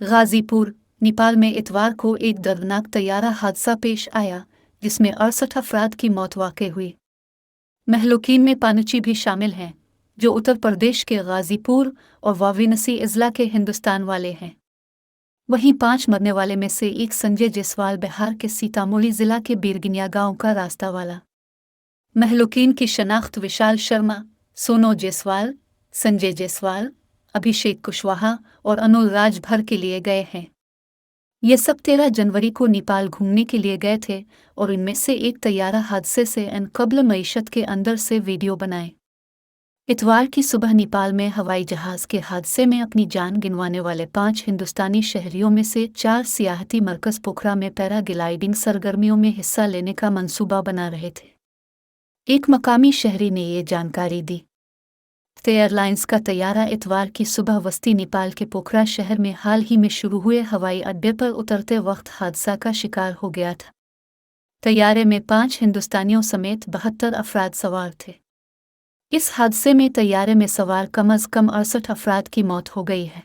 गाजीपुर, नेपाल में इतवार को एक दर्दनाक तैयारा हादसा पेश आया जिसमें 68 अफराद की मौत वाक़ई हुई। महलूकीन में पानुची भी शामिल हैं, जो उत्तर प्रदेश के गाजीपुर और वाराणसी अजला के हिंदुस्तान वाले हैं। वहीं 5 मरने वाले में से एक संजय जायसवाल बिहार के सीतामढ़ी जिला के बीरगिनिया गांव का रास्ता वाला। महलूकीन की शनाख्त विशाल शर्मा, सोनू जायसवाल, संजय जायसवाल, अभिषेक कुशवाहा और अनुल राजभर के लिए गए हैं। ये सब 13 जनवरी को नेपाल घूमने के लिए गए थे और इनमें से एक तैयारा हादसे से कब्ल मईशत के अंदर से वीडियो बनाए। इतवार की सुबह नेपाल में हवाई जहाज के हादसे में अपनी जान गिनवाने वाले 5 हिंदुस्तानी शहरियों में से 4 सियाहती मरकज पोखरा में पैराग्लाइडिंग सरगर्मियों में हिस्सा लेने का मंसूबा बना रहे थे। एक मकामी शहरी ने ये जानकारी दी। एयरलाइंस का तैयारा इतवार की सुबह वस्ती नेपाल के पोखरा शहर में हाल ही में शुरू हुए हवाई अड्डे पर उतरते वक्त हादसा का शिकार हो गया था। तैयारे में 5 हिंदुस्तानियों समेत 72 अफराद सवार थे। इस हादसे में तैयारे में सवार कम अज़ कम 68 अफराद की मौत हो गई है।